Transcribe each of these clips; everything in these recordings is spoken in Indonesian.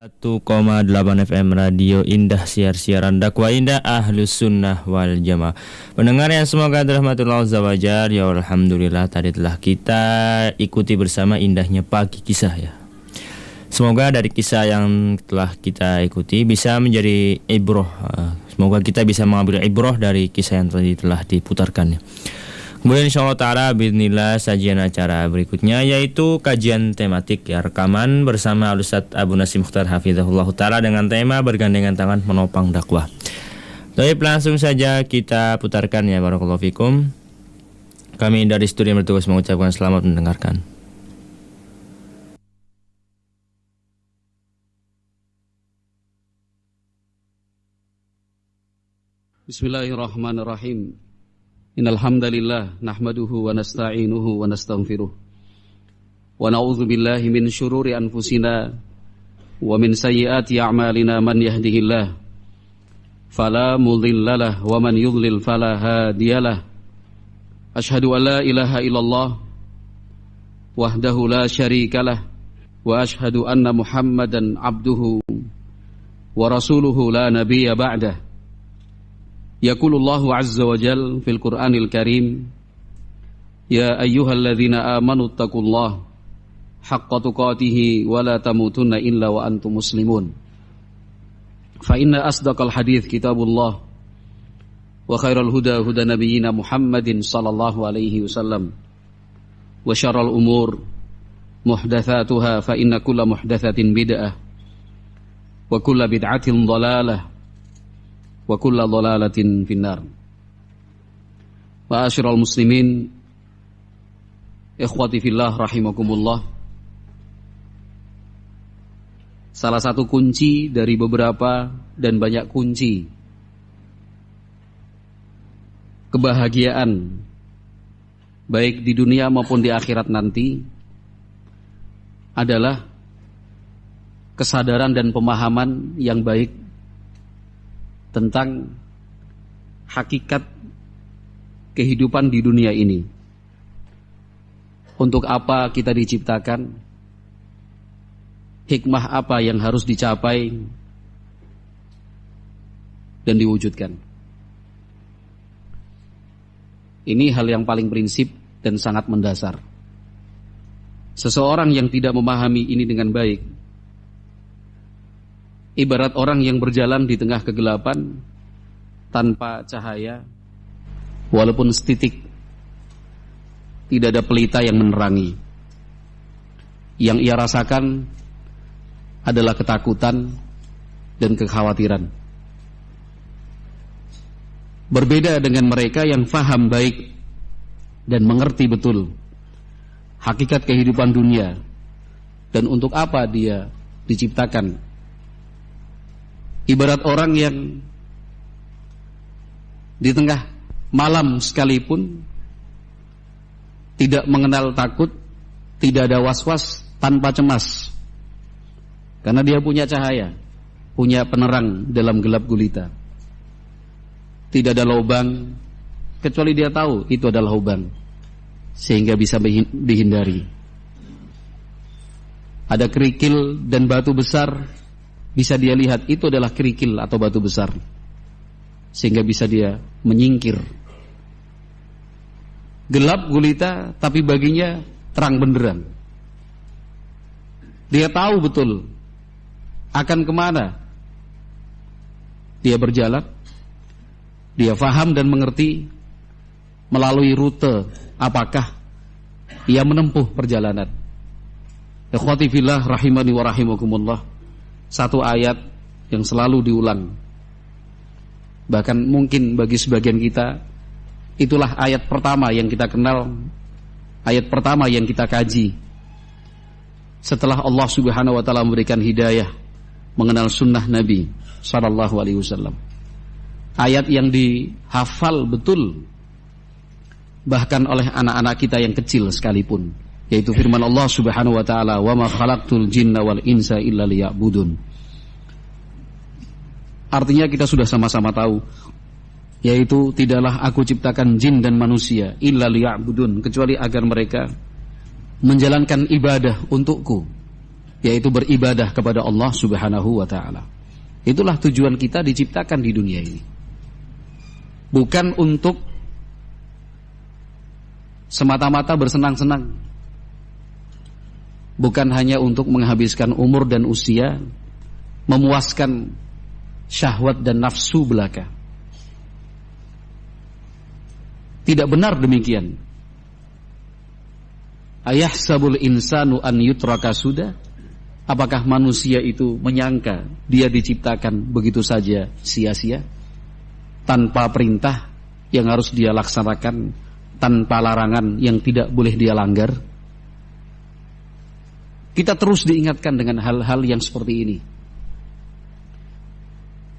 1,8 FM Radio Indah, siaran dakwah indah Ahlus Sunnah wal Jamaah. Pendengar yang semoga dirahmatullah azza wa jalla, ya alhamdulillah tadi telah kita ikuti bersama indahnya pagi kisah ya. Semoga dari kisah yang telah kita ikuti bisa menjadi ibroh. Semoga kita bisa mengambil ibroh dari kisah yang tadi telah diputarkan. Kemudian insyaallah ta'ala bismillah sajian acara berikutnya yaitu kajian tematik ya, rekaman bersama Al-Ustaz Abu Nasim Mukhtar hafizahullah ta'ala dengan tema bergandengan tangan menopang dakwah. Baik, langsung saja kita putarkan ya, barakallahu fikum. Kami dari studio bertugas mengucapkan selamat mendengarkan. Bismillahirrahmanirrahim. Innal hamdalillah nahmaduhu wa nasta'inuhu wa nastaghfiruh wa na'udzu billahi min syururi anfusina wa min sayyiati a'malina. Man yahdihillah fala mudhillalah wa man yudlil fala hadiyalah. Asyhadu an la ilaha illallah wahdahu la syarikalah wa asyhadu anna Muhammadan abduhu wa rasuluhu la nabiyya ba'dah. Yaqulullahu azza wa jal fil Qur'anil Karim, ya ayyuhalladzina amanu taqullaha haqqa tuqatih wa la tamutunna illa wa antum muslimun. Fa inna asdaqal hadits kitabullah wa khairal huda huda nabiyyina Muhammadin sallallahu alaihi wasallam wa syarrul umur muhdatsatuha fa inna kulla muhdatsatin bid'ah wa kulla bid'atin dhalalah wa kulla dhalalatin finnar. Ma'asyiral muslimin, ikhwati fillah rahimakumullah. Salah satu kunci dari beberapa dan banyak kunci kebahagiaan baik di dunia maupun di akhirat nanti adalah kesadaran dan pemahaman yang baik tentang hakikat kehidupan di dunia ini. Untuk apa kita diciptakan? Hikmah apa yang harus dicapai dan diwujudkan? Ini hal yang paling prinsip dan sangat mendasar. Seseorang yang tidak memahami ini dengan baik ibarat orang yang berjalan di tengah kegelapan tanpa cahaya, walaupun setitik. Tidak ada pelita yang menerangi. Yang ia rasakan adalah ketakutan dan kekhawatiran. Berbeda dengan mereka yang faham baik dan mengerti betul hakikat kehidupan dunia dan untuk apa dia diciptakan. Ibarat orang yang di tengah malam sekalipun tidak mengenal takut, tidak ada was-was, tanpa cemas. Karena dia punya cahaya, punya penerang dalam gelap gulita. Tidak ada lubang, kecuali dia tahu itu adalah lubang, sehingga bisa dihindari. Ada kerikil dan batu besar, bisa dia lihat itu adalah kerikil atau batu besar, sehingga bisa dia menyingkir. Gelap gulita, tapi baginya terang benderang. Dia tahu betul akan kemana dia berjalan. Dia faham dan mengerti melalui rute apakah ia menempuh perjalanan. Ikhwati fillah rahimani wa rahimakumullah. Satu ayat yang selalu diulang, bahkan mungkin bagi sebagian kita itulah ayat pertama yang kita kenal, ayat pertama yang kita kaji setelah Allah subhanahu wa ta'ala memberikan hidayah mengenal sunnah Nabi sallallahu alaihi wasallam. Ayat yang dihafal betul bahkan oleh anak-anak kita yang kecil sekalipun, yaitu firman Allah subhanahu wa ta'ala, wa ma khalaqtul jinna wal insa illa liya'budun. Artinya kita sudah sama-sama tahu, yaitu tidaklah aku ciptakan jin dan manusia illa liya'budun, kecuali agar mereka menjalankan ibadah untukku. yaitu beribadah kepada Allah Subhanahu wa ta'ala. Itulah tujuan kita diciptakan di dunia ini. Bukan untuk semata-mata bersenang-senang, bukan hanya untuk menghabiskan umur dan usia, memuaskan syahwat dan nafsu belaka. Tidak benar demikian. Ayahsabul insanu an yutraka suda? Apakah manusia itu menyangka dia diciptakan begitu saja sia-sia, tanpa perintah yang harus dia laksanakan, tanpa larangan yang tidak boleh dia langgar? Kita terus diingatkan dengan hal-hal yang seperti ini.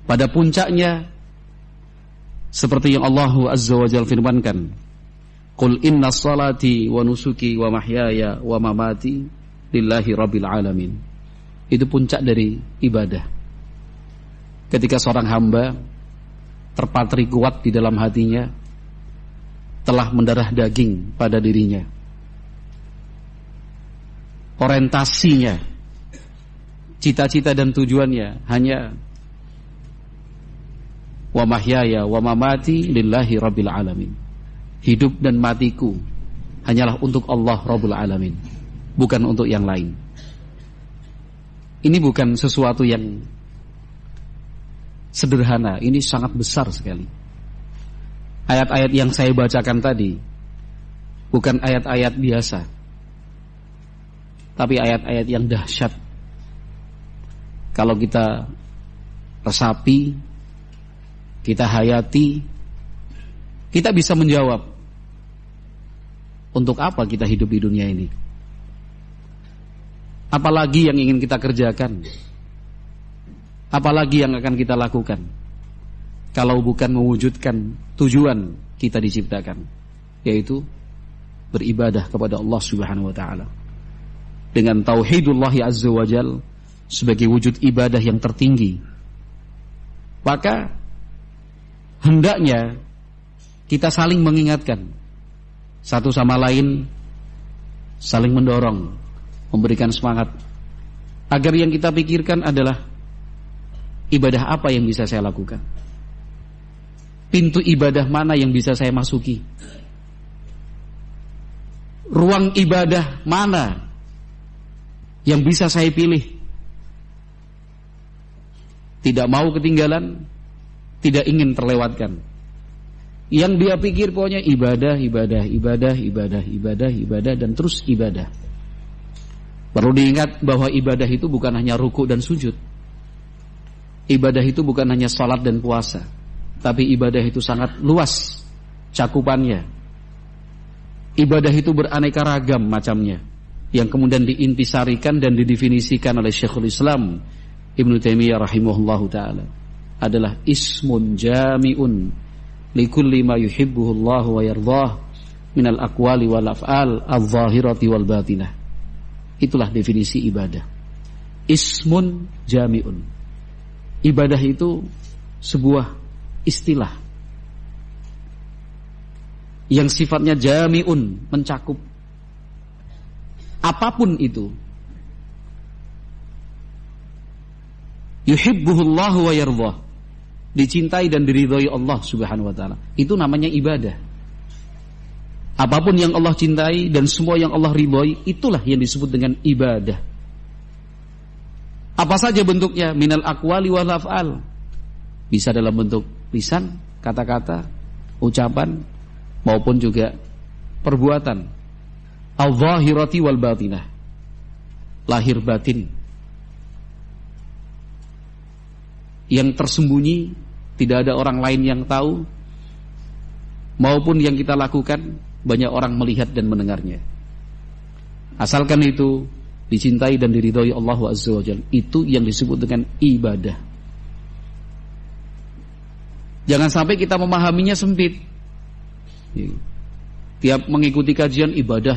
Pada puncaknya, seperti yang Allah Azza wa Jalla firmankan, Qul inna salati wa nusuki wa mahyaya wa mamati lillahi rabbil alamin. Itu puncak dari ibadah. Ketika seorang hamba terpatri kuat di dalam hatinya, telah mendarah daging pada dirinya, orientasinya, cita-cita dan tujuannya hanya wa mahyaya wa mamati lillahi rabbil alamin. Hidup dan matiku hanyalah untuk Allah Rabbul Alamin, bukan untuk yang lain. Ini bukan sesuatu yang sederhana, ini sangat besar sekali. Ayat-ayat yang saya bacakan tadi bukan ayat-ayat biasa, tapi ayat-ayat yang dahsyat. Kalau kita resapi, kita hayati, kita bisa menjawab, untuk apa kita hidup di dunia ini? Apalagi yang ingin kita kerjakan? Apalagi yang akan kita lakukan kalau bukan mewujudkan tujuan kita diciptakan, yaitu beribadah kepada Allah Subhanahu wa ta'ala dengan tauhidullah azza wa jal sebagai wujud ibadah yang tertinggi. Maka hendaknya kita saling mengingatkan satu sama lain, saling mendorong, memberikan semangat, agar yang kita pikirkan adalah ibadah apa yang bisa saya lakukan, pintu ibadah mana yang bisa saya masuki, ruang ibadah mana yang bisa saya pilih. Tidak mau ketinggalan, tidak ingin terlewatkan. Yang dia pikir pokoknya ibadah, dan terus ibadah. Perlu diingat bahwa ibadah itu bukan hanya ruku dan sujud. Ibadah itu bukan hanya salat dan puasa, tapi ibadah itu sangat luas cakupannya. Ibadah itu beraneka ragam macamnya, yang kemudian diintisarikan dan didefinisikan oleh Syekhul Islam Ibnu Taimiyah rahimahullahu ta'ala adalah ismun jami'un likulli ma yuhibbuhu Allah wa yardah minal aqwali wal af'al adh-dhahirati wal batinah. Itulah definisi ibadah. Ismun jami'un. Ibadah itu sebuah istilah yang sifatnya jami'un, mencakup apapun itu. Yuhibbuhullahu wa yardah, dicintai dan diridhoi Allah Subhanahu wa ta'ala. Itu namanya ibadah. Apapun yang Allah cintai dan semua yang Allah ridhoi, itulah yang disebut dengan ibadah. Apa saja bentuknya, minal aqwali wal af'al. Bisa dalam bentuk lisan, kata-kata, ucapan, maupun juga perbuatan. Al-zahirati wal batinah, lahir batin, yang tersembunyi, tidak ada orang lain yang tahu, maupun yang kita lakukan banyak orang melihat dan mendengarnya. Asalkan itu dicintai dan diridhoi Allah Azza wa Jalla, itu yang disebut dengan ibadah. Jangan sampai kita memahaminya sempit. Tiap mengikuti kajian ibadah.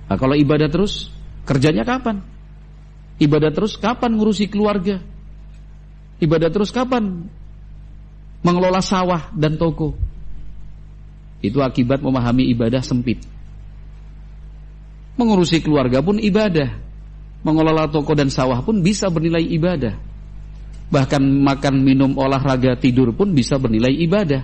Nah, kalau ibadah terus, kerjanya kapan? Ibadah terus kapan ngurusi keluarga? Ibadah terus kapan mengelola sawah dan toko? Itu akibat memahami ibadah sempit. Mengurusi keluarga pun ibadah. Mengelola toko dan sawah pun bisa bernilai ibadah. Bahkan makan, minum, olahraga, tidur pun bisa bernilai ibadah.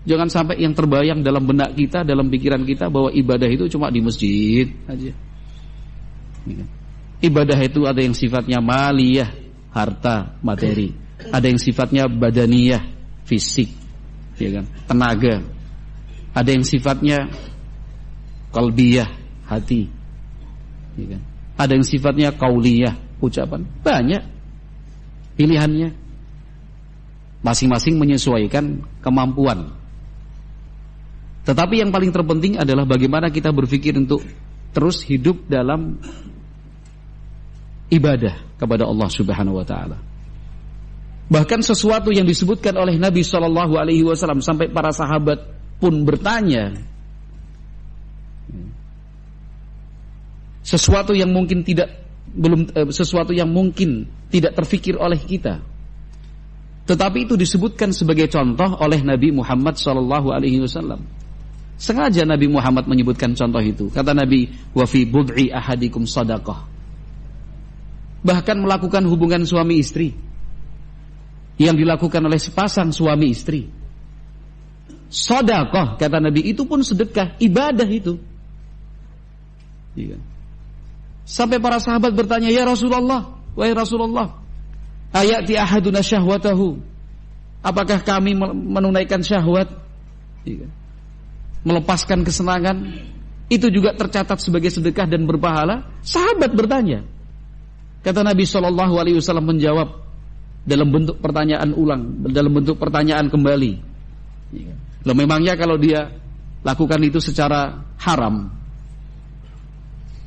Jangan sampai yang terbayang dalam benak kita, dalam pikiran kita bahwa ibadah itu cuma di masjid aja. Ibadah itu ada yang sifatnya maliyah, harta, materi. Ada yang sifatnya badaniyah, fisik, ya kan, tenaga. Ada yang sifatnya qalbiyah, hati, ya kan. Ada yang sifatnya qauliyah, ucapan. Banyak pilihannya. Masing-masing menyesuaikan kemampuan. Tetapi yang paling terpenting adalah bagaimana kita berpikir untuk terus hidup dalam ibadah kepada Allah Subhanahu wa taala. Bahkan sesuatu yang disebutkan oleh Nabi sallallahu alaihi wasallam sampai para sahabat pun bertanya, sesuatu yang mungkin tidak terfikir oleh kita. Tetapi itu disebutkan sebagai contoh oleh Nabi Muhammad sallallahu alaihi wasallam. Sengaja Nabi Muhammad menyebutkan contoh itu. Kata Nabi, wa fi bud'i ahadikum shadaqah. Bahkan melakukan hubungan suami istri yang dilakukan oleh sepasang suami istri, shadaqah, kata Nabi, itu pun sedekah, ibadah itu. Iya. Sampai para sahabat bertanya, ya Rasulullah, wahai Rasulullah, ayati ahaduna syahwatahu, apakah kami menunaikan syahwat, melepaskan kesenangan, itu juga tercatat sebagai sedekah dan berpahala? Sahabat bertanya. Kata Nabi SAW menjawab dalam bentuk pertanyaan ulang, dalam bentuk pertanyaan kembali. Loh, memangnya kalau dia lakukan itu secara haram,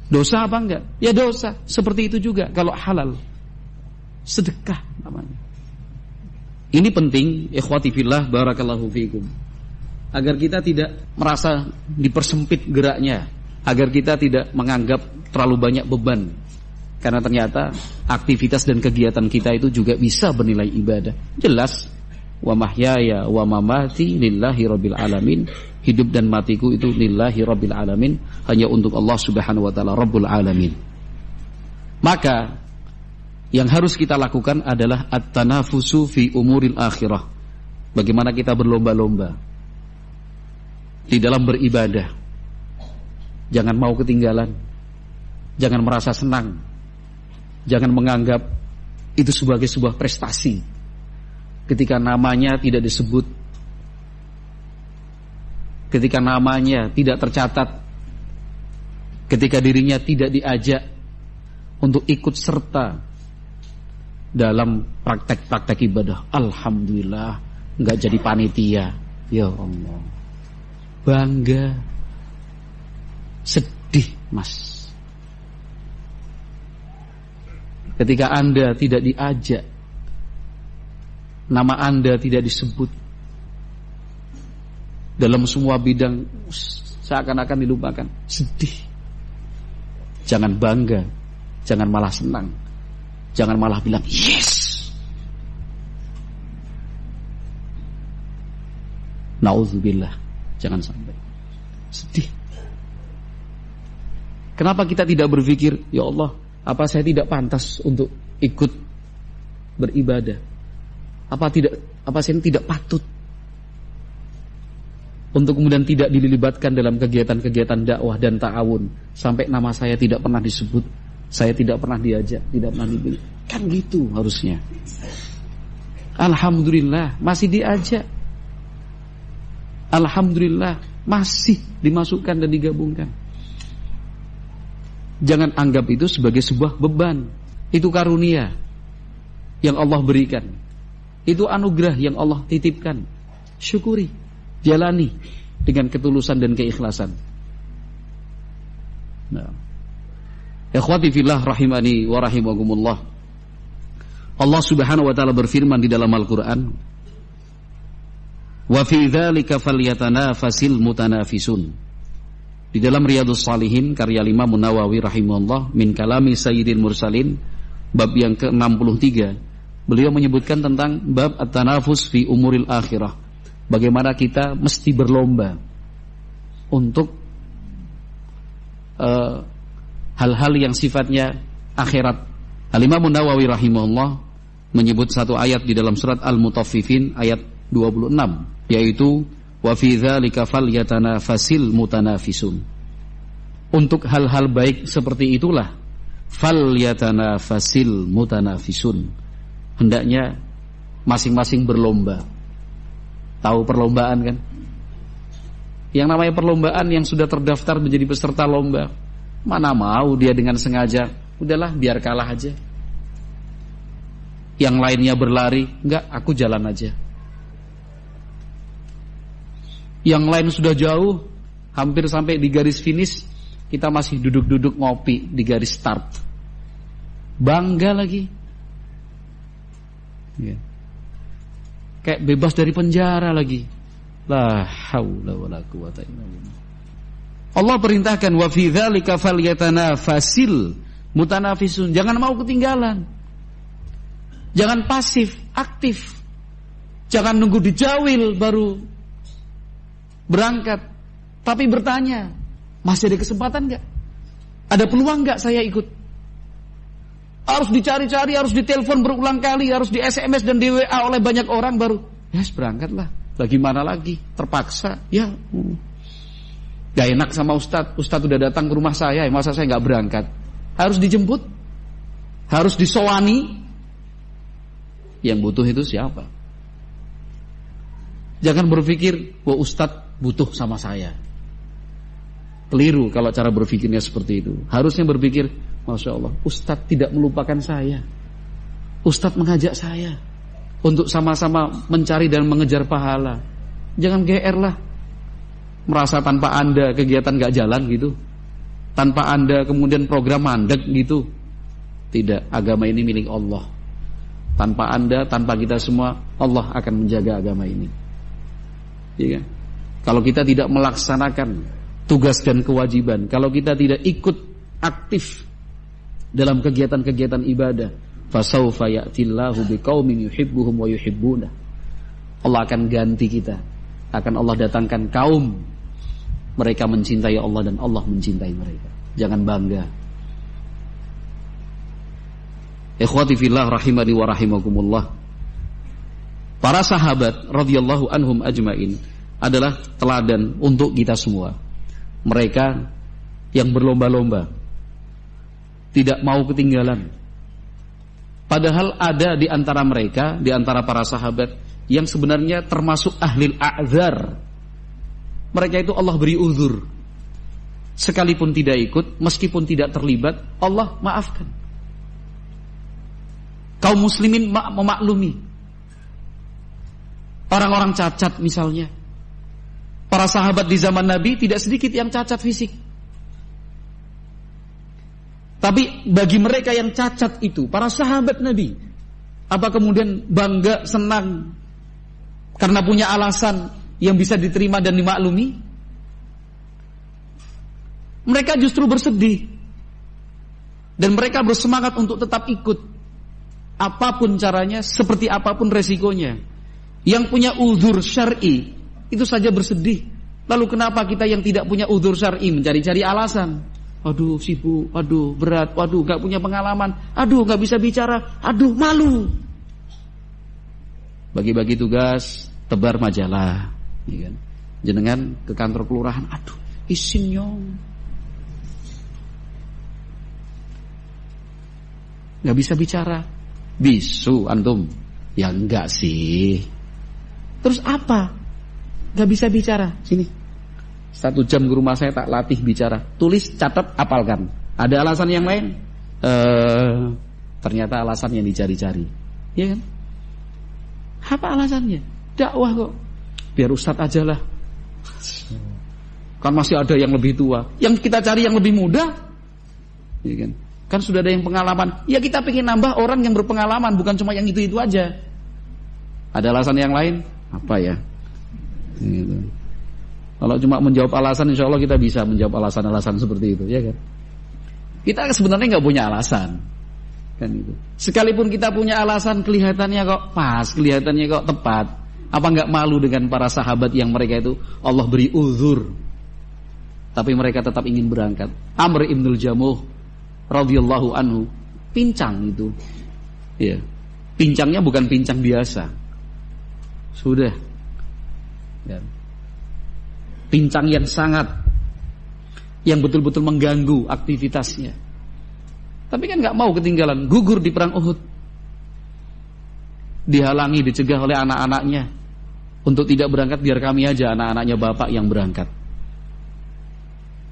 dosa apa enggak? Ya dosa. Seperti itu juga kalau halal, sedekah namanya. Ini penting, ikhwati fillah, barakallahu fiikum, agar kita tidak merasa dipersempit geraknya, agar kita tidak menganggap terlalu banyak beban. Karena ternyata aktivitas dan kegiatan kita itu juga bisa bernilai ibadah. Jelas, wa mahyaya wa mamati lillahi rabbil alamin. Hidup dan matiku itu lillahi rabbil alamin, hanya untuk Allah Subhanahu wa taala rabbul alamin. Maka yang harus kita lakukan adalah at-tanafusu fi umuril akhirah. Bagaimana kita berlomba-lomba di dalam beribadah. Jangan mau ketinggalan. Jangan merasa senang. Jangan menganggap itu sebagai sebuah prestasi ketika namanya tidak disebut, ketika namanya tidak tercatat, ketika dirinya tidak diajak untuk ikut serta dalam praktek-praktek ibadah. Alhamdulillah, nggak jadi panitia. Ya Allah, bangga, sedih mas. Ketika Anda tidak diajak, nama Anda tidak disebut dalam semua bidang, seakan-akan dilupakan. Sedih. Jangan bangga, jangan malah senang, jangan malah bilang yes. Nauzubillah, jangan sampai sedih. Kenapa kita tidak berpikir, ya Allah, apa saya tidak pantas untuk ikut beribadah? Apa saya tidak patut untuk kemudian tidak dilibatkan dalam kegiatan-kegiatan dakwah dan ta'awun, sampai nama saya tidak pernah disebut, saya tidak pernah diajak, tidak pernah dibeli. Kan gitu harusnya. Alhamdulillah masih diajak. Alhamdulillah masih dimasukkan dan digabungkan. Jangan anggap itu sebagai sebuah beban. Itu karunia yang Allah berikan. Itu anugerah yang Allah titipkan. Syukuri, jalani dengan ketulusan dan keikhlasan. Nah, ikhwati fillah rahimani wa rahimakumullah. Allah Subhanahu wa taala berfirman di dalam Al-Qur'an, "Wa fi dzalika falyatanafasil mutanafisun." Di dalam Riyadhus Shalihin karya Imam Nawawi rahimahullah, min kalami sayyidil mursalin, bab yang ke-63, beliau menyebutkan tentang bab at-tanafus fi umuril akhirah. Bagaimana kita mesti berlomba untuk hal-hal yang sifatnya akhirat. Al-Imam Nawawi rahimahullah menyebut satu ayat di dalam surat Al-Mutaffifin ayat 26, yaitu wa fi dzalika falyatanafasil mutanafisun. Untuk hal-hal baik seperti itulah falyatanafasil mutanafisun, hendaknya masing-masing berlomba. Tahu perlombaan kan? Yang namanya perlombaan, yang sudah terdaftar menjadi peserta lomba, mana mau dia dengan sengaja, udahlah biar kalah aja. Yang lainnya berlari, enggak, aku jalan aja. Yang lain sudah jauh, hampir sampai di garis finish, kita masih duduk-duduk ngopi di garis start. Bangga lagi. Ya. Kayak bebas dari penjara lagi. La haula wala quwata illa billah. Allah perintahkan wa fi dzalika falyatanafasil mutanafisun. Jangan mau ketinggalan. Jangan pasif, aktif. Jangan nunggu dijawil baru berangkat. Tapi bertanya, masih ada kesempatan enggak? Ada peluang enggak saya ikut? Harus dicari-cari, harus ditelepon berulang kali, harus di SMS dan di WA oleh banyak orang baru. Yes, berangkatlah. Bagaimana lagi? Terpaksa. Ya. Gak enak sama Ustadz. Ustadz udah datang ke rumah saya, masa saya gak berangkat? Harus dijemput, harus disowani. Yang butuh itu siapa? Jangan berpikir, wah Ustadz butuh sama saya. Keliru kalau cara berpikirnya seperti itu. Harusnya berpikir, Masya Allah, Ustadz tidak melupakan saya. Ustadz mengajak saya untuk sama-sama mencari dan mengejar pahala. Jangan GR lah, merasa tanpa Anda kegiatan gak jalan gitu, tanpa Anda kemudian program mandek gitu. Tidak, agama ini milik Allah. Tanpa Anda, tanpa kita semua, Allah akan menjaga agama ini. Ya kan? Kalau kita tidak melaksanakan tugas dan kewajiban, kalau kita tidak ikut aktif dalam kegiatan-kegiatan ibadah, fasawfa ya'tillahu biqaumin yuhibbuhum wa yuhibbuna. Allah akan ganti kita, akan Allah datangkan kaum mereka mencintai Allah dan Allah mencintai mereka. Jangan bangga. Ikhwati fillah rahimani wa rahimakumullah. Para sahabat radhiyallahu anhum ajmain adalah teladan untuk kita semua. Mereka yang berlomba-lomba, tidak mau ketinggalan. Padahal ada di antara mereka, di antara para sahabat yang sebenarnya termasuk ahlil a'dzar. Mereka itu Allah beri uzur. Sekalipun tidak ikut, meskipun tidak terlibat, Allah maafkan. Kaum muslimin memaklumi. Orang-orang cacat misalnya. Para sahabat di zaman Nabi tidak sedikit yang cacat fisik. Tapi bagi mereka yang cacat itu, para sahabat Nabi, apa kemudian bangga, senang karena punya alasan yang bisa diterima dan dimaklumi? Mereka justru bersedih. Dan mereka bersemangat untuk tetap ikut. Apapun caranya, seperti apapun resikonya. Yang punya uzur syar'i itu saja bersedih. Lalu kenapa kita yang tidak punya uzur syar'i mencari-cari alasan? Aduh sibuk, aduh berat, aduh gak punya pengalaman, aduh gak bisa bicara, aduh malu. Bagi-bagi tugas, tebar majalah, ya kan? Jenengan ke kantor kelurahan, aduh isin nyong, gak bisa bicara. Bisu antum? Ya enggak sih. Terus apa? Gak bisa bicara. Sini, 1 jam ke rumah saya tak latih bicara. Tulis, catat, hafalkan. Ada alasan yang lain? Ternyata alasan yang dicari-cari. Ya kan? Apa alasannya? Dakwah kok. Biar ustadz aja lah. Kan masih ada yang lebih tua. Yang kita cari yang lebih muda. Ya kan? Kan sudah ada yang pengalaman. Ya kita pengen nambah orang yang berpengalaman, bukan cuma yang itu-itu aja. Ada alasan yang lain? Apa ya? Gitu. Kalau cuma menjawab alasan, insya Allah kita bisa menjawab alasan-alasan seperti itu, ya kan? Kita sebenarnya nggak punya alasan, kan itu. Sekalipun kita punya alasan, kelihatannya kok pas, kelihatannya kok tepat. Apa nggak malu dengan para sahabat yang mereka itu Allah beri uzur? tapi mereka tetap ingin berangkat. Amr ibnul Jamuh radhiyallahu anhu pincang itu. Ya. Pincangnya bukan pincang biasa. Sudah. Ya. Pincang yang betul-betul mengganggu aktivitasnya. Tapi kan nggak mau ketinggalan, gugur di perang Uhud. Dihalangi, dicegah oleh anak-anaknya untuk tidak berangkat, biar kami aja anak-anaknya bapak yang berangkat.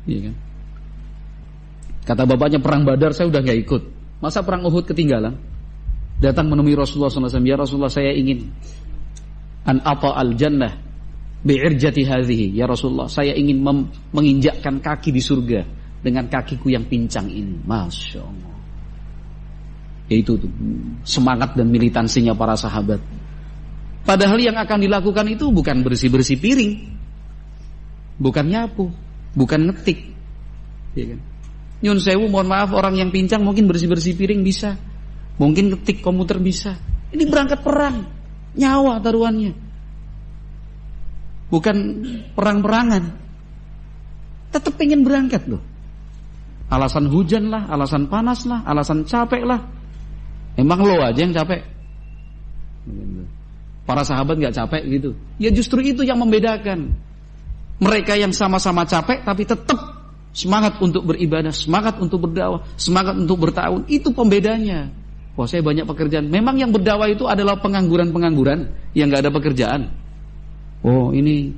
Iya kan? Kata bapaknya, perang Badar saya udah nggak ikut. Masa perang Uhud ketinggalan? Datang menemui Rasulullah SAW. Ya Rasulullah, saya ingin an ata al jannah bi'irjati hadhihi. Ya Rasulullah, saya ingin menginjakkan kaki di surga dengan kakiku yang pincang ini. Masya Allah. Itu tuh semangat dan militansinya para sahabat. Padahal yang akan dilakukan itu bukan bersih-bersih piring, bukan nyapu, bukan ngetik, ya kan? Nyun sewu, mohon maaf, orang yang pincang mungkin bersih-bersih piring bisa, mungkin ngetik komputer bisa. Ini berangkat perang, nyawa taruhannya, bukan perang-perangan. Tetap pengen berangkat loh. Alasan hujan lah, alasan panas lah, alasan capek lah. Emang lo aja yang capek? Para sahabat gak capek gitu. Ya justru itu yang membedakan. Mereka yang sama-sama capek tapi tetap semangat untuk beribadah, semangat untuk berdakwah, semangat untuk bertahun. Itu pembedanya. Wah, saya banyak pekerjaan. Memang yang berdakwah itu adalah pengangguran-pengangguran yang gak ada pekerjaan. Oh, ini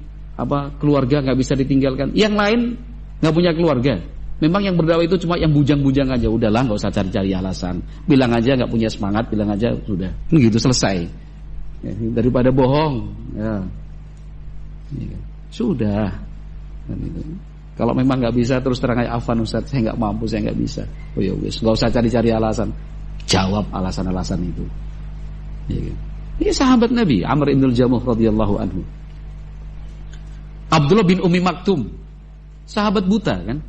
keluarga gak bisa ditinggalkan. Yang lain gak punya keluarga. Memang yang berdakwah itu cuma yang bujang-bujang aja. Udahlah, gak usah cari-cari alasan. Bilang aja gak punya semangat, bilang aja sudah. Gitu selesai. Ya, daripada bohong, ya. Sudah. Kalau memang nggak bisa, terus terang aja, afan Ustaz, saya nggak mampu, saya nggak bisa. Oh ya wis, nggak usah cari-cari alasan. Jawab alasan-alasan itu. Ya. Ini sahabat Nabi, Amr ibnul Jamuh radhiyallahu anhu. Abdullah bin Ummi Maktum, sahabat buta kan?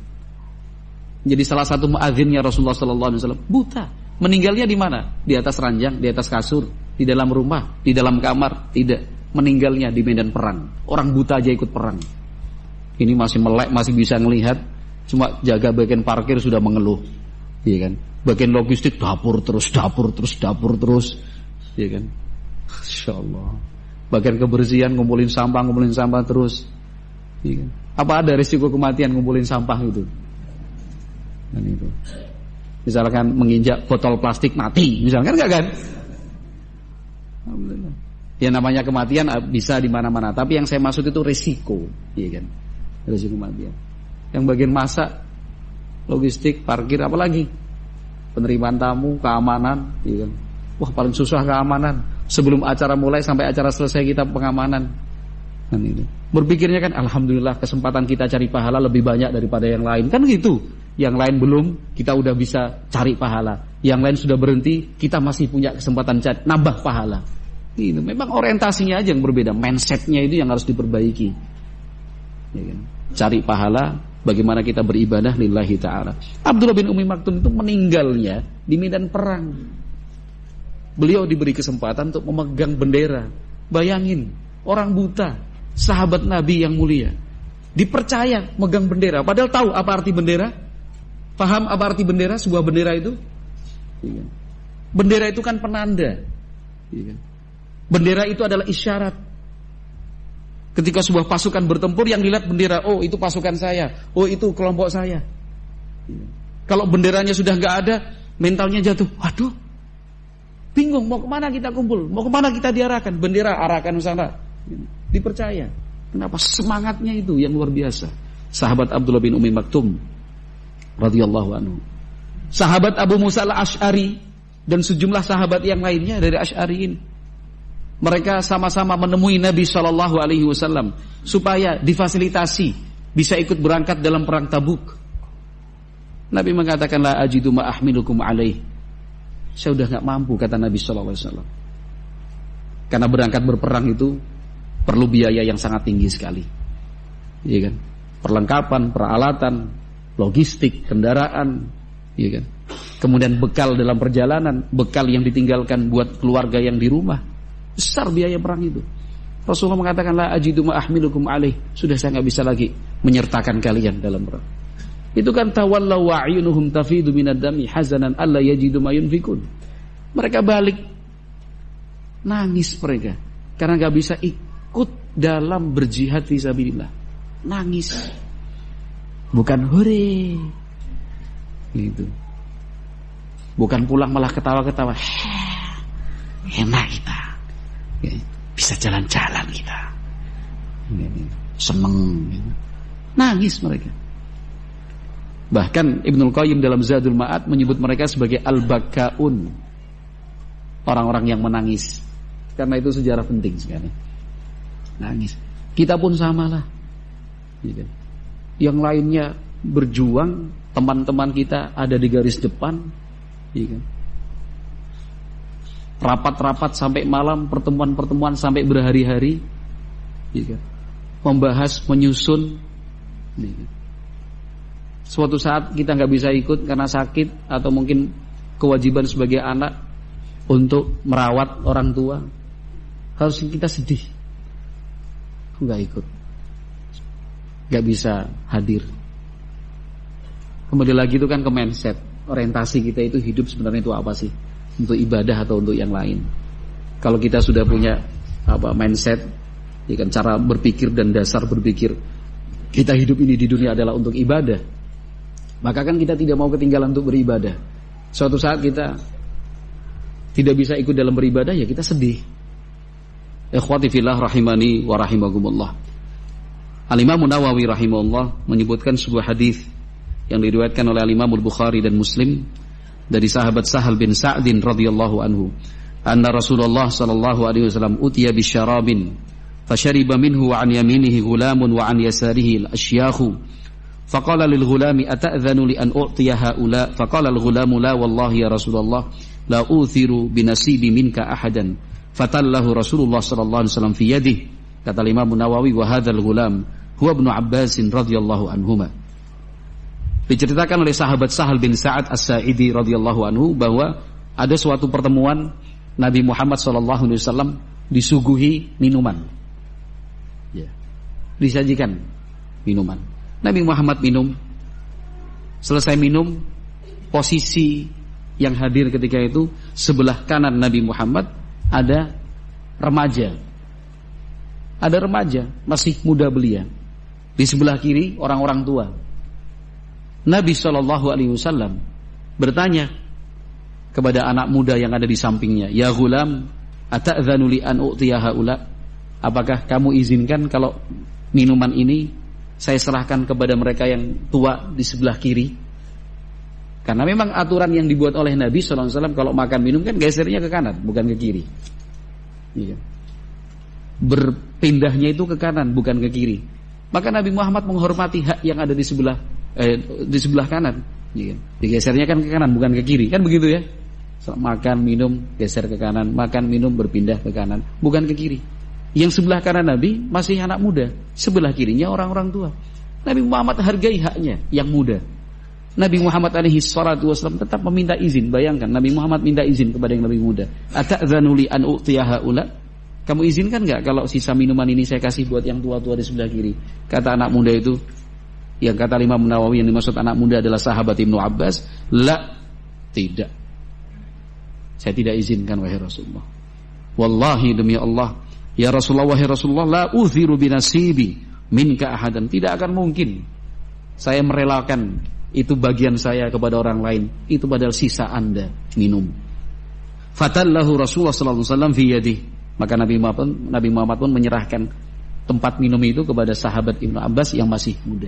Jadi salah satu muadzinnya Rasulullah sallallahu alaihi wasallam, buta. Meninggalnya di mana? Di atas ranjang, di atas kasur, di dalam rumah, di dalam kamar. Tidak, meninggalnya di medan perang. Orang buta aja ikut perang. Ini masih melek, masih bisa ngelihat, cuma jaga bagian parkir sudah mengeluh, iya kan? Bagian logistik dapur terus, iya kan? Masya Allah. Bagian kebersihan ngumpulin sampah terus, iya kan? Apa ada risiko kematian ngumpulin sampah itu? Dan itu. Misalkan menginjak botol plastik mati, misalkan enggak kan? Alhamdulillah. Ya namanya kematian bisa di mana-mana, tapi yang saya maksud itu risiko, iya kan? Risiko kematian. Yang bagian masak, logistik, parkir, apalagi penerimaan tamu, keamanan, iya kan? Wah, paling susah keamanan. Sebelum acara mulai sampai acara selesai kita pengamanan. Kan itu. Berpikirnya kan alhamdulillah kesempatan kita cari pahala lebih banyak daripada yang lain, kan gitu. Yang lain belum, kita udah bisa cari pahala. Yang lain sudah berhenti, kita masih punya kesempatan nambah pahala. Ini memang orientasinya aja yang berbeda, mindsetnya itu yang harus diperbaiki. Ya kan? Cari pahala, bagaimana kita beribadah lillahi ta'ala. Abdullah bin Ummi Maktum itu meninggalnya di medan perang. Beliau diberi kesempatan untuk memegang bendera. Bayangin, orang buta, sahabat Nabi yang mulia, dipercaya megang bendera. Padahal tahu apa arti bendera? Paham apa arti bendera? Sebuah bendera itu? Iya. Bendera itu kan penanda. Iya. Bendera itu adalah isyarat. Ketika sebuah pasukan bertempur, yang dilihat bendera, oh itu pasukan saya, oh itu kelompok saya. Iya. Kalau benderanya sudah nggak ada, mentalnya jatuh. Waduh, bingung mau kemana kita kumpul, mau kemana kita diarahkan. Bendera arahkan sana. Dipercaya. Kenapa? Semangatnya itu yang luar biasa. Sahabat Abdullah bin Ummi Maktum radhiyallahu anhu. Sahabat Abu Musa al-Asy'ari dan sejumlah sahabat yang lainnya dari Asy'ariyin. Mereka sama-sama menemui Nabi sallallahu alaihi wasallam supaya difasilitasi bisa ikut berangkat dalam perang Tabuk. Nabi mengatakan, la ajidu ma ahmilukum alaih. Saya udah enggak mampu, kata Nabi sallallahu alaihi wasallam. Karena berangkat berperang itu perlu biaya yang sangat tinggi sekali. Iya kan? Perlengkapan, peralatan, logistik, kendaraan, iya kan? Kemudian bekal dalam perjalanan, bekal yang ditinggalkan buat keluarga yang di rumah. Besar biaya perang itu. Rasulullah mengatakan, la ajidu ma ahmilukum alaih, sudah saya nggak bisa lagi menyertakan kalian dalam perang. Itu kan tawallaw wa ayunuhum tafidu minad dami hazanan alla yajidu ma yunfikun. Mereka balik, nangis mereka karena nggak bisa ikut dalam berjihad fisabilillah. Nangis, bukan hore gitu. Bukan pulang malah ketawa-ketawa, enak kita, bisa jalan-jalan kita, seneng gitu. Nangis mereka. Bahkan Ibnul Qayyim dalam Zadul Ma'ad menyebut mereka sebagai al-bakaun, orang-orang yang menangis. Karena itu sejarah penting sekali. Nangis. Kita pun samalah. Yang lainnya berjuang, teman-teman kita ada di garis depan, rapat-rapat sampai malam, pertemuan-pertemuan sampai berhari-hari, membahas, menyusun. Suatu saat kita nggak bisa ikut karena sakit atau mungkin kewajiban sebagai anak untuk merawat orang tua, harus kita sedih, nggak ikut, nggak bisa hadir. Kembali lagi itu kan ke mindset, orientasi kita itu hidup sebenarnya itu apa sih? Untuk ibadah atau untuk yang lain? Kalau kita sudah punya mindset, ya kan, cara berpikir dan dasar berpikir kita hidup ini di dunia adalah untuk ibadah, maka kan kita tidak mau ketinggalan untuk beribadah. Suatu saat kita tidak bisa ikut dalam beribadah, ya kita sedih. Ikhwati fillah rahimani wa rahimakumullah. Al-Imam Nawawi rahimahullah menyebutkan sebuah hadis yang diriwayatkan oleh Al-Imam Al-Bukhari dan Muslim dari sahabat Sahal bin Sa'din radhiyallahu anhu, anna Rasulullah sallallahu alaihi wasallam utiya bisyarabin fashariba minhu wa an yaminihi ghulamun wa an yasarihi al-ashyakhu faqala lil ghulami ata'dhanu li an u'tiya haula faqala al-ghulamu la wallahi ya Rasulullah la uthiru binasibi minka ahadan fatallahu Rasulullah sallallahu alaihi wasallam fi yadihi. Kata Imam Nawawi, wa hadzal ghulam huwa ibnu Abbas radhiyallahu anhuma. Diceritakan oleh sahabat Sahal bin Sa'ad As-Sa'idi radhiyallahu anhu bahwa ada suatu pertemuan Nabi Muhammad sallallahu alaihi wasallam disuguhi minuman. Ya. Disajikan minuman. Nabi Muhammad minum. Selesai minum, posisi yang hadir ketika itu sebelah kanan Nabi Muhammad ada remaja. Ada remaja, masih muda belia. Di sebelah kiri orang-orang tua. Nabi SAW bertanya kepada anak muda yang ada di sampingnya, ya ghulam, ata'dzanu li an u'tiya haula? Apakah kamu izinkan kalau minuman ini saya serahkan kepada mereka yang tua di sebelah kiri? Karena memang aturan yang dibuat oleh Nabi SAW kalau makan minum kan gesernya ke kanan, bukan ke kiri. Iya. Berpindahnya itu ke kanan, bukan ke kiri. Maka Nabi Muhammad menghormati hak yang ada di sebelah kanan. Digesernya kan ke kanan, bukan ke kiri. Kan begitu ya. Makan, minum, geser ke kanan. Makan, minum, berpindah ke kanan, bukan ke kiri. Yang sebelah kanan Nabi masih anak muda, sebelah kirinya orang-orang tua. Nabi Muhammad hargai haknya yang muda. Nabi Muhammad alaihi salatu wasallam tetap meminta izin. Bayangkan, Nabi Muhammad minta izin kepada yang lebih muda. Ata'dzanu li an u'tiya haula? Kamu izinkan enggak kalau sisa minuman ini saya kasih buat yang tua-tua di sebelah kiri? Kata anak muda itu, yang kata Imam Nawawi yang dimaksud anak muda adalah sahabat Ibnu Abbas, la, tidak. Saya tidak izinkan wahai Rasulullah. Wallahi demi Allah, ya Rasulullah, wahai Rasulullah, la uthiru binasibi minka ahadan. Tidak akan mungkin saya merelakan itu bagian saya kepada orang lain. Itu padahal sisa Anda minum. Fatallahu Rasulullah sallallahu alaihi wasallam fi yadihi. Maka Nabi Muhammad pun menyerahkan tempat minum itu kepada sahabat Ibnu Abbas yang masih muda.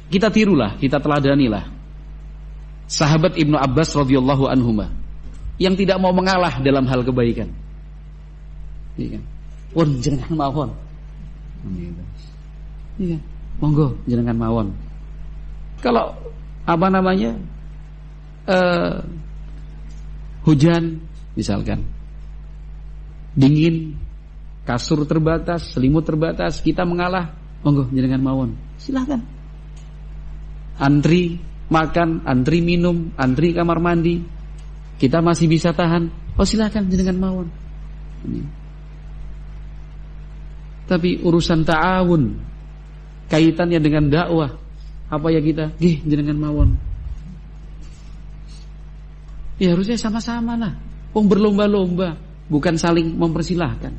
Kita tirulah, kita teladanilah sahabat Ibnu Abbas radhiyallahu anhuma yang tidak mau mengalah dalam hal kebaikan. Iya kan? Pun jenengan mawon. Iya, monggo jenengan mawon. Kalau hujan misalkan, dingin, kasur terbatas, selimut terbatas, kita mengalah, monggo jenengan mawon, silakan. Antri makan, antri minum, antri kamar mandi, kita masih bisa tahan, oh silakan jenengan mawon. Tapi urusan ta'awun, kaitannya dengan dakwah, apa ya kita? Jenengan mawon. Ya harusnya sama-sama lah. Berlomba-lomba, bukan saling mempersilahkan.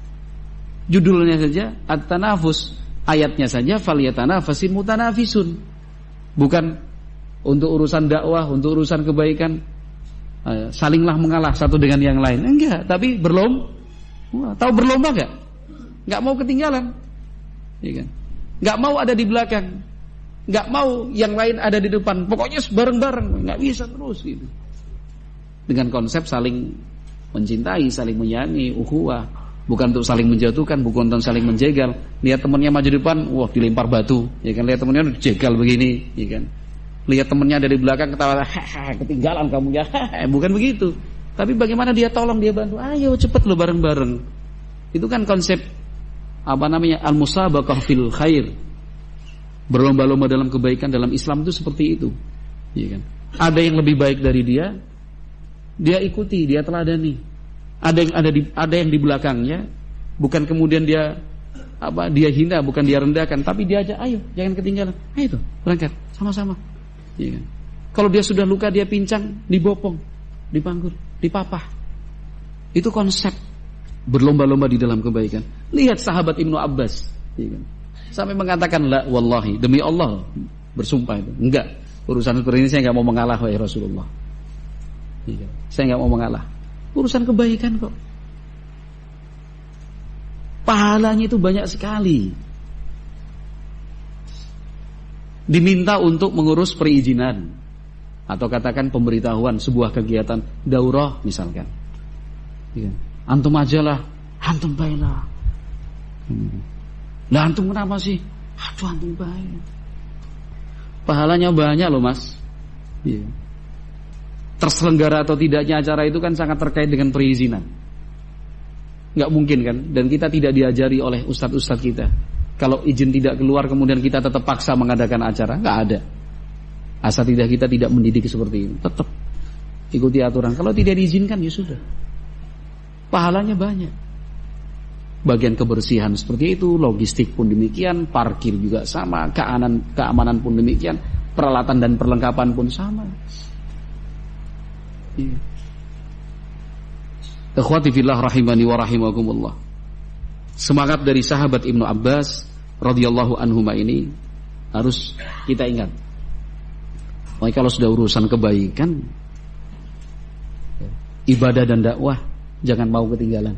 Judulnya saja at-tanafus, ayatnya saja falyatanafasil mutanafisun. Bukan untuk urusan dakwah, untuk urusan kebaikan salinglah mengalah satu dengan yang lain. Enggak, tapi berlomba. Tahu berlomba enggak? Enggak mau ketinggalan. Ya kan? Enggak mau ada di belakang. Enggak mau yang lain ada di depan. Pokoknya bareng-bareng, enggak bisa terus gitu. Dengan konsep saling mencintai, saling menyayangi, ukhuwah, bukan untuk saling menjatuhkan, bukan untuk saling menjegal. Lihat temannya maju depan, wah dilempar batu, ya kan? Lihat temannya jegal begini, ya kan? Lihat temannya dari belakang ketawa, ketinggalan kamu ya, bukan begitu. Tapi bagaimana dia tolong, dia bantu, ayo cepet lo bareng-bareng. Itu kan konsep al-musabaqah fil khair. Berlomba-lomba dalam kebaikan dalam Islam itu seperti itu, ya kan? Ada yang lebih baik dari dia ikuti, dia teladani. Ada yang di belakangnya, bukan kemudian dia hina, bukan dia rendahkan, tapi dia aja, ayo jangan ketinggalan, ayo tuh berangkat sama-sama. Ya kan? Kalau dia sudah luka, dia pincang, dibopong, dipanggur, dipapah. Itu konsep berlomba-lomba di dalam kebaikan. Lihat sahabat Ibnu Abbas, ya kan? Sampai mengatakan la wallahi, demi Allah bersumpah itu, enggak, urusan seperti ini saya enggak mau mengalah wahai Rasulullah. Ya, saya enggak mau mengalah. Urusan kebaikan kok. Pahalanya itu banyak sekali. Diminta untuk mengurus perizinan atau katakan pemberitahuan sebuah kegiatan daurah misalkan. Ya. Antum ajalah, antum baiklah. Lah antum kenapa sih? Aduh antum baik. Pahalanya banyak loh mas. Ya. Terselenggara atau tidaknya acara itu kan sangat terkait dengan perizinan. Nggak mungkin kan? Dan kita tidak diajari oleh ustadz-ustadz kita. Kalau izin tidak keluar kemudian kita tetap paksa mengadakan acara, nggak ada. Asatidzah kita tidak mendidik seperti itu. Tetap ikuti aturan. Kalau tidak diizinkan ya sudah. Pahalanya banyak. Bagian kebersihan seperti itu, logistik pun demikian, parkir juga sama, keamanan pun demikian, peralatan dan perlengkapan pun sama. Ikhwati fillah rahimani wa rahimakumullah. Semangat dari sahabat Ibnu Abbas radhiyallahu anhuma ini harus kita ingat. Makanya kalau sudah urusan kebaikan, ibadah dan dakwah, jangan mau ketinggalan.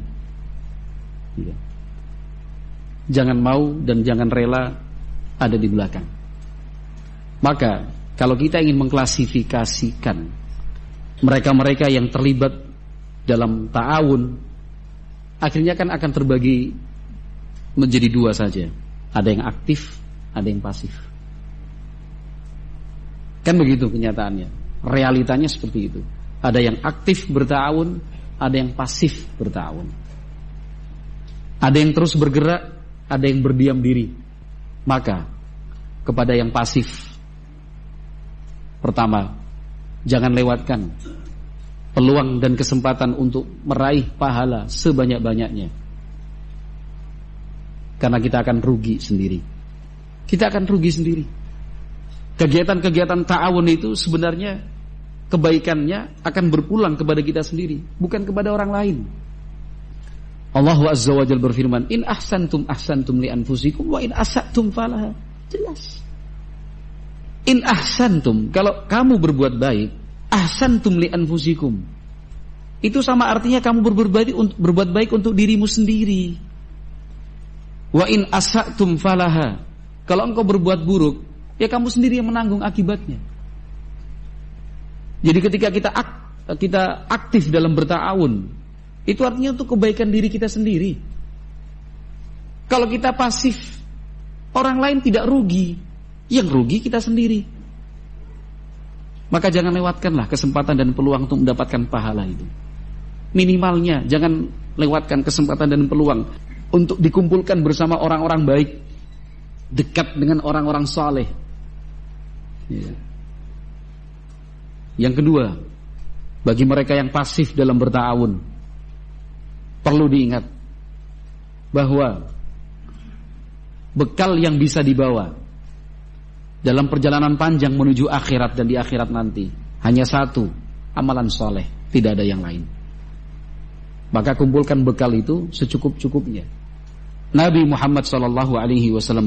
Jangan mau dan jangan rela ada di belakang. Maka kalau kita ingin mengklasifikasikan mereka-mereka yang terlibat dalam ta'awun, akhirnya kan akan terbagi menjadi dua saja. Ada yang aktif, ada yang pasif. Kan begitu kenyataannya. Realitanya seperti itu. Ada yang aktif berta'awun, ada yang pasif berta'awun. Ada yang terus bergerak, ada yang berdiam diri. Maka kepada yang pasif, pertama, jangan lewatkan peluang dan kesempatan untuk meraih pahala sebanyak-banyaknya. Karena kita akan rugi sendiri. Kita akan rugi sendiri. Kegiatan-kegiatan ta'awun itu sebenarnya kebaikannya akan berpulang kepada kita sendiri, bukan kepada orang lain. Allah Azza wa Jalla berfirman, "In ahsantum ahsantum li anfusikum wa in asatum falaha." Jelas. In ahsantum, kalau kamu berbuat baik, ahsantum li anfusikum. Itu sama artinya kamu berbuat baik untuk dirimu sendiri. Wa in asatum falaha. Kalau engkau berbuat buruk, ya kamu sendiri yang menanggung akibatnya. Jadi ketika kita aktif dalam berta'awun, itu artinya untuk kebaikan diri kita sendiri. Kalau kita pasif, orang lain tidak rugi, yang rugi kita sendiri. Maka jangan lewatkanlah kesempatan dan peluang untuk mendapatkan pahala itu. Minimalnya jangan lewatkan kesempatan dan peluang untuk dikumpulkan bersama orang-orang baik, dekat dengan orang-orang saleh. Yang kedua, bagi mereka yang pasif dalam berta'awun, perlu diingat bahwa bekal yang bisa dibawa dalam perjalanan panjang menuju akhirat dan di akhirat nanti hanya satu, amalan soleh, tidak ada yang lain. Maka kumpulkan bekal itu secukup-cukupnya. Nabi Muhammad SAW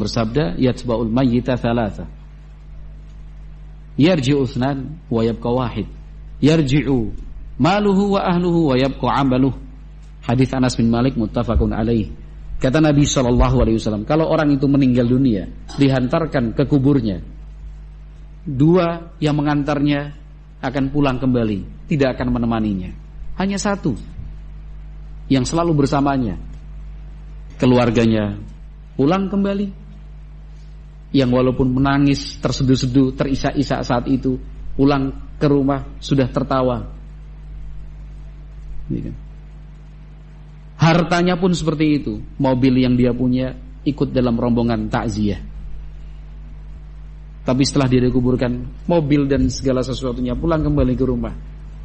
bersabda, yatba'ul mayyita thalatha, yarji'u uthnan wa yabqa wahid, yarji'u maluhu wa ahluhu wa yabqa amaluh. Hadis Anas bin Malik muttafaqun alaih. Kata Nabi SAW, kalau orang itu meninggal dunia, dihantarkan ke kuburnya, dua yang mengantarnya akan pulang kembali, tidak akan menemaninya. Hanya satu yang selalu bersamanya, keluarganya pulang kembali, yang walaupun menangis, terseduh-seduh, terisak-isak saat itu, pulang ke rumah sudah tertawa. Hartanya pun seperti itu. Mobil yang dia punya ikut dalam rombongan takziah. Tapi setelah dia dikuburkan, mobil dan segala sesuatunya pulang kembali ke rumah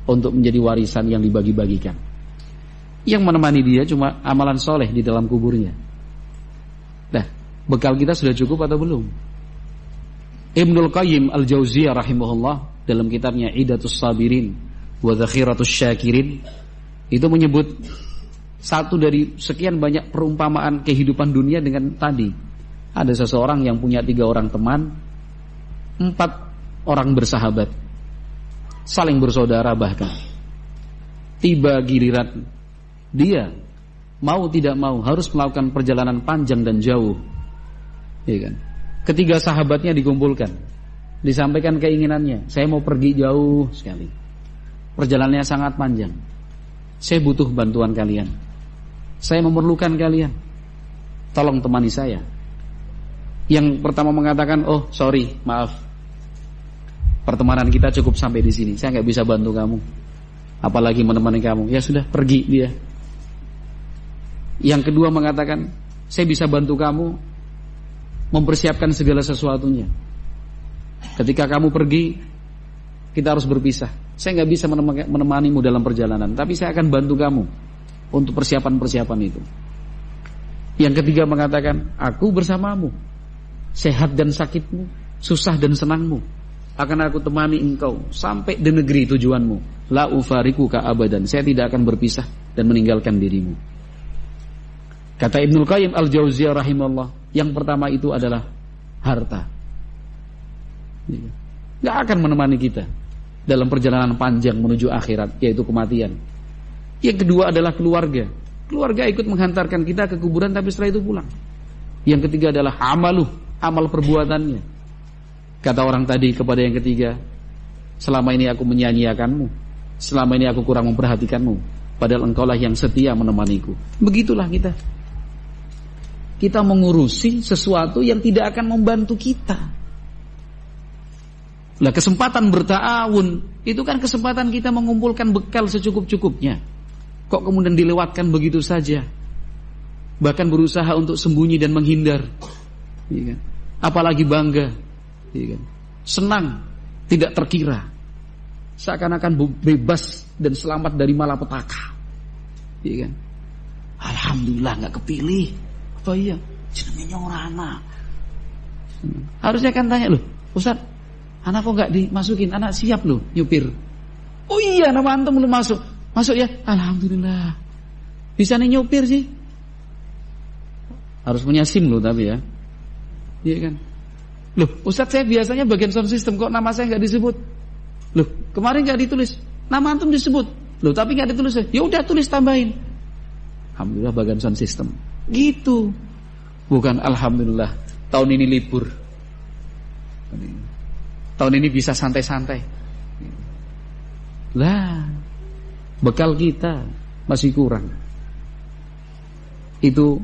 untuk menjadi warisan yang dibagi-bagikan. Yang menemani dia cuma amalan soleh di dalam kuburnya. Nah, bekal kita sudah cukup atau belum? Ibnul Qayyim Al-Jauziyah rahimahullah dalam kitabnya Idatus Sabirin wa Zakhiratus Syakirin itu menyebut satu dari sekian banyak perumpamaan kehidupan dunia dengan tadi. Ada seseorang yang punya 3 orang teman, 4 orang bersahabat, saling bersaudara bahkan. Tiba giliran dia mau tidak mau harus melakukan perjalanan panjang dan jauh, ya kan? Ketiga sahabatnya dikumpulkan, disampaikan keinginannya, saya mau pergi jauh sekali, perjalanannya sangat panjang, saya butuh bantuan kalian, saya memerlukan kalian, tolong temani saya. Yang pertama mengatakan, oh sorry, maaf, pertemanan kita cukup sampai di sini, saya nggak bisa bantu kamu, apalagi menemani kamu. Ya sudah, pergi dia. Yang kedua mengatakan, saya bisa bantu kamu mempersiapkan segala sesuatunya. Ketika kamu pergi, kita harus berpisah. Saya nggak bisa menemanimu dalam perjalanan, tapi saya akan bantu kamu untuk persiapan-persiapan itu. Yang ketiga mengatakan, aku bersamamu, sehat dan sakitmu, susah dan senangmu, akan aku temani engkau sampai di negeri tujuanmu. La ufariquka abadan, saya tidak akan berpisah dan meninggalkan dirimu. Kata Ibnul Qayyim Al-Jauziyah rahimahullah, yang pertama itu adalah harta. Gak akan menemani kita dalam perjalanan panjang menuju akhirat, yaitu kematian. Yang kedua adalah keluarga. Keluarga ikut menghantarkan kita ke kuburan, tapi setelah itu pulang. Yang ketiga adalah amaluh, amal perbuatannya. Kata orang tadi kepada yang ketiga, selama ini aku menyia-nyiakanmu, selama ini aku kurang memperhatikanmu, padahal engkaulah yang setia menemaniku. Begitulah kita. Kita mengurusi sesuatu yang tidak akan membantu kita. Lah, kesempatan berta'awun itu kan kesempatan kita mengumpulkan bekal secukup-cukupnya. Kok kemudian dilewatkan begitu saja? Bahkan berusaha untuk sembunyi dan menghindar, ya kan? Apalagi bangga, ya kan? Senang, tidak terkira, seakan-akan bebas dan selamat dari malapetaka, ya kan? Alhamdulillah nggak kepilih. Oh iya, jenenge nyorana. Harusnya kan tanya, loh Ustaz, anak kok nggak dimasukin? Anak siap loh nyupir. Oh iya, nama antum belum masuk. Masuk ya, alhamdulillah. Bisa nih nyupir sih. Harus punya SIM loh tapi ya. Iya kan? Loh Ustaz, saya biasanya bagian sound system, kok nama saya nggak disebut? Loh kemarin nggak ditulis, nama antum disebut. Loh tapi nggak ditulis. Ya udah tulis, tambahin. Alhamdulillah bagian sound system. Gitu. Bukan alhamdulillah tahun ini libur, tahun ini bisa santai-santai. Lah, bekal kita masih kurang. Itu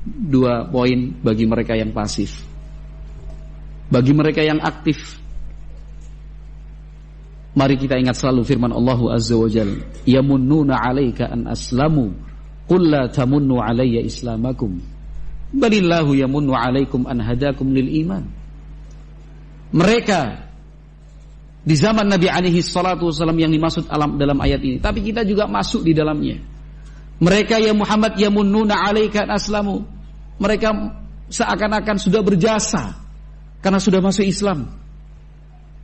2 poin bagi mereka yang pasif. Bagi mereka yang aktif, mari kita ingat selalu firman Allah Azza wa Jalla, yamunnuna 'alaika an aslamu qul la tamunnu 'alayya islamakum balillahu yamunnu 'alaikum an hadakum lil iman. Mereka di zaman Nabi alaihi salatu wasallam yang dimaksud dalam ayat ini, tapi kita juga masuk di dalamnya. Mereka ya Muhammad yamunnuna 'alaika an aslamu, mereka seakan-akan sudah berjasa karena sudah masuk Islam.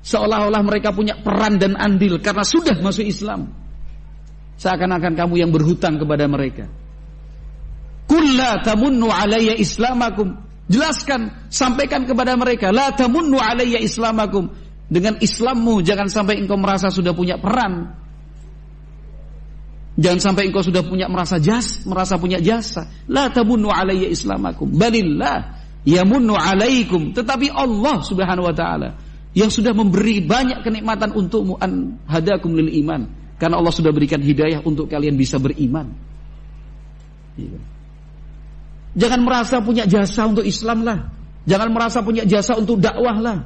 Seolah-olah mereka punya peran dan andil karena sudah masuk Islam. Seakan-akan kamu yang berhutang kepada mereka. Qul la tamunnu alayya islamakum. Jelaskan, sampaikan kepada mereka, la tamunnu alayya islamakum. Dengan Islammu jangan sampai engkau merasa sudah punya peran. Jangan sampai engkau sudah merasa punya jasa. La tamunnu alayya islamakum. Balillah yamunnu alaikum. Tetapi Allah Subhanahu wa taala yang sudah memberi banyak kenikmatan untukmu, an hadakum lil iman. Karena Allah sudah berikan hidayah untuk kalian bisa beriman. Jangan merasa punya jasa untuk Islam lah. Jangan merasa punya jasa untuk dakwah lah.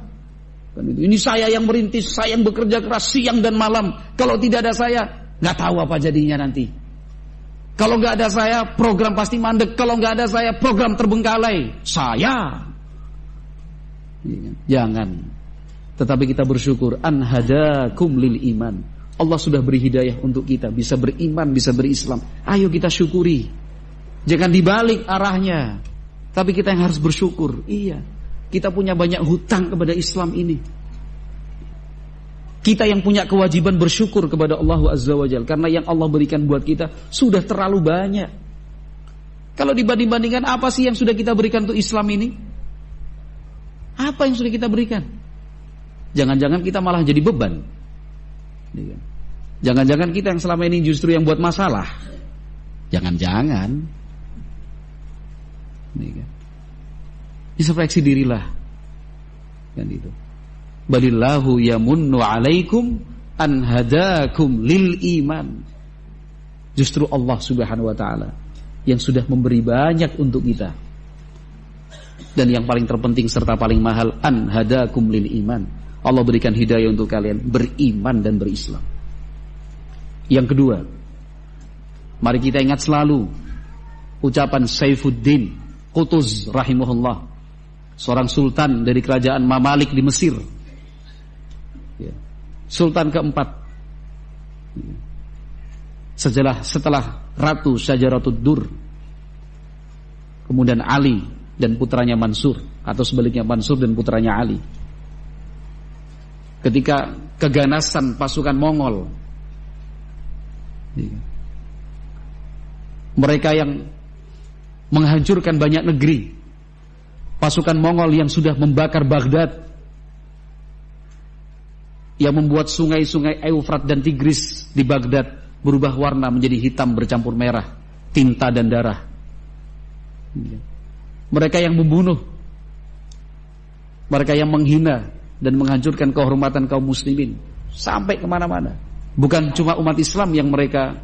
Ini saya yang merintis, saya yang bekerja keras siang dan malam. Kalau tidak ada saya, nggak tahu apa jadinya nanti. Kalau nggak ada saya, program pasti mandek. Kalau nggak ada saya, program terbengkalai. Saya. Jangan. Tetapi kita bersyukur, an hadakum lil iman. Allah sudah beri hidayah untuk kita bisa beriman, bisa berislam. Ayo kita syukuri. Jangan dibalik arahnya. Tapi kita yang harus bersyukur. Iya, kita punya banyak hutang kepada Islam ini. Kita yang punya kewajiban bersyukur kepada Allah Azza wa Jalla. Karena yang Allah berikan buat kita sudah terlalu banyak. Kalau dibanding-bandingkan, apa sih yang sudah kita berikan untuk Islam ini? Apa yang sudah kita berikan? Jangan-jangan kita malah jadi beban. Jangan-jangan kita yang selama ini justru yang buat masalah. Jangan-jangan. Introspeksi dirilah. Kan itu. Balillahu yamunnu alaikum an hadakum lil iman. Justru Allah Subhanahu wa taala yang sudah memberi banyak untuk kita. Dan yang paling terpenting serta paling mahal, an hadakum lil iman. Allah berikan hidayah untuk kalian beriman dan berislam. Yang kedua, mari kita ingat selalu ucapan Saifuddin Qutuz rahimahullah, seorang sultan dari kerajaan Mamalik di Mesir, sultan keempat setelah Ratu Syajaratud Dur, kemudian Ali dan putranya Mansur, atau sebaliknya Mansur dan putranya Ali. Ketika keganasan pasukan Mongol, mereka yang menghancurkan banyak negeri, pasukan Mongol yang sudah membakar Baghdad, yang membuat sungai-sungai Eufrat dan Tigris di Baghdad berubah warna menjadi hitam bercampur merah, tinta dan darah. Mereka yang membunuh, mereka yang menghina dan menghancurkan kehormatan kaum muslimin sampai kemana-mana. Bukan cuma umat Islam yang mereka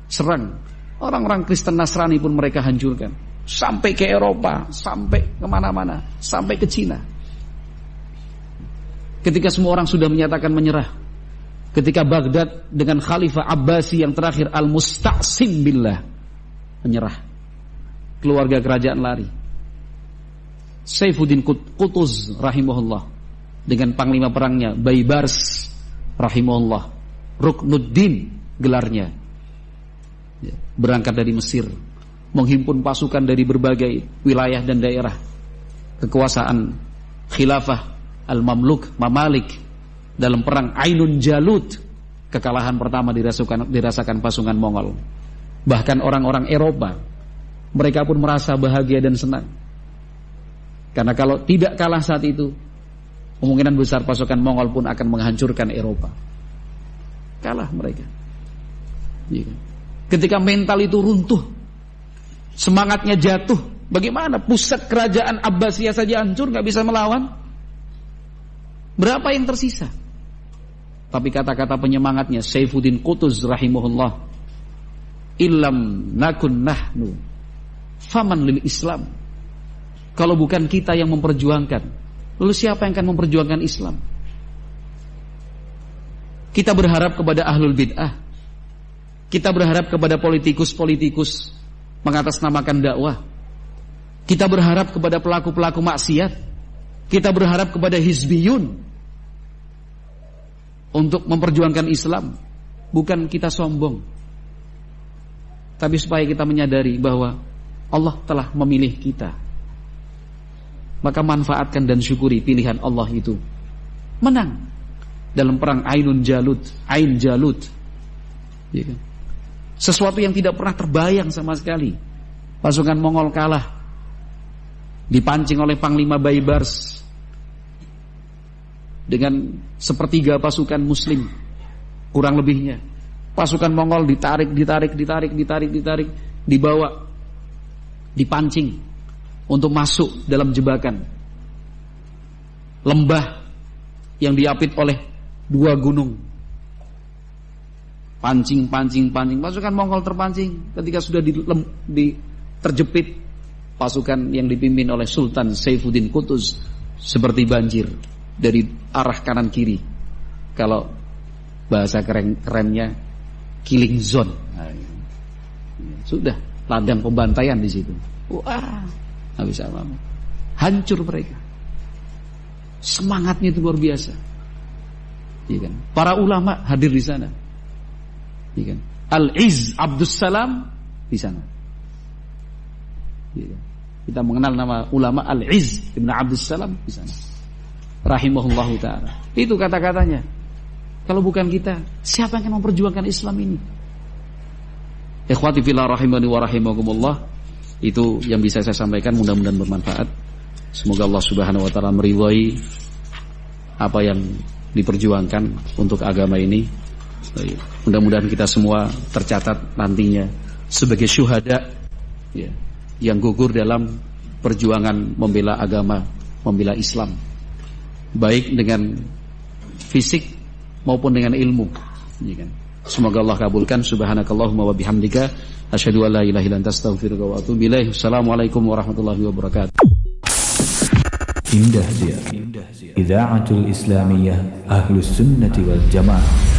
serang, orang-orang Kristen Nasrani pun mereka hancurkan. Sampai ke Eropa, sampai kemana-mana, sampai ke Cina. Ketika semua orang sudah menyatakan menyerah, ketika Baghdad dengan Khalifah Abbasi yang terakhir Al-Musta'sim Billah menyerah, keluarga kerajaan lari. Saifuddin Qutuz rahimahullah dengan panglima perangnya Baybars rahimahullah, Ruknuddin gelarnya, berangkat dari Mesir, menghimpun pasukan dari berbagai wilayah dan daerah kekuasaan Khilafah Al-Mamluk Mamalik dalam perang Ainun Jalut. Kekalahan pertama dirasakan pasukan Mongol. Bahkan orang-orang Eropa, mereka pun merasa bahagia dan senang, karena kalau tidak kalah saat itu, kemungkinan besar pasukan Mongol pun akan menghancurkan Eropa. Kalah mereka. Ketika mental itu runtuh, semangatnya jatuh, bagaimana pusat kerajaan Abbasiyah saja hancur, gak bisa melawan, berapa yang tersisa? Tapi kata-kata penyemangatnya Saifuddin Qutuz rahimahullah, illam nakun nahnu faman lil Islam. Kalau bukan kita yang memperjuangkan, lalu siapa yang akan memperjuangkan Islam? Kita berharap kepada ahlul bid'ah, kita berharap kepada politikus-politikus mengatasnamakan dakwah, kita berharap kepada pelaku-pelaku maksiat, kita berharap kepada hizbiyun untuk memperjuangkan Islam. Bukan kita sombong, tapi supaya kita menyadari bahwa Allah telah memilih kita. maka manfaatkan dan syukuri pilihan Allah itu. Menang dalam perang Ain Jalut. Ya kan? Sesuatu yang tidak pernah terbayang sama sekali. Pasukan Mongol kalah, dipancing oleh Panglima Baibars dengan sepertiga pasukan Muslim, kurang lebihnya. Pasukan Mongol ditarik, dibawa, dipancing untuk masuk dalam jebakan lembah yang diapit oleh 2 gunung. Pancing. Pasukan Mongol terpancing. Ketika sudah terjepit, pasukan yang dipimpin oleh Sultan Saifuddin Qutuz seperti banjir dari arah kanan kiri. Kalau bahasa kerennya killing zone. Sudah ladang pembantaian di situ. Wah, nggak bisa apa-apa. Hancur mereka. Semangatnya itu luar biasa. Ya kan? Para ulama hadir di sana. Ya kan? Al-Izz Abdus Salam di sana. Ya kan? Kita mengenal nama ulama Al-Izz Ibn Abdus Salam di sana. Rahimahullahu ta'ala. Itu kata-katanya. Kalau bukan kita, siapa yang akan memperjuangkan Islam ini? Ikhwati fillah rahimani wa rahimakumullah. Itu yang bisa saya sampaikan, mudah-mudahan bermanfaat. Semoga Allah Subhanahu wa taala meridhai apa yang diperjuangkan untuk agama ini. Mudah-mudahan kita semua tercatat nantinya sebagai syuhada, ya, yang gugur dalam perjuangan membela agama, membela Islam, baik dengan fisik maupun dengan ilmu, ya kan? Semoga Allah kabulkan. Subhanakallahumma wa bihamdika asyhadu an la ilaha illa anta astaghfiruka wa atubu ilaik. Assalamualaikum warahmatullahi wabarakatuh. Indah Siar Idaatul Islamiyah Ahlus Sunnati wal Jamaah.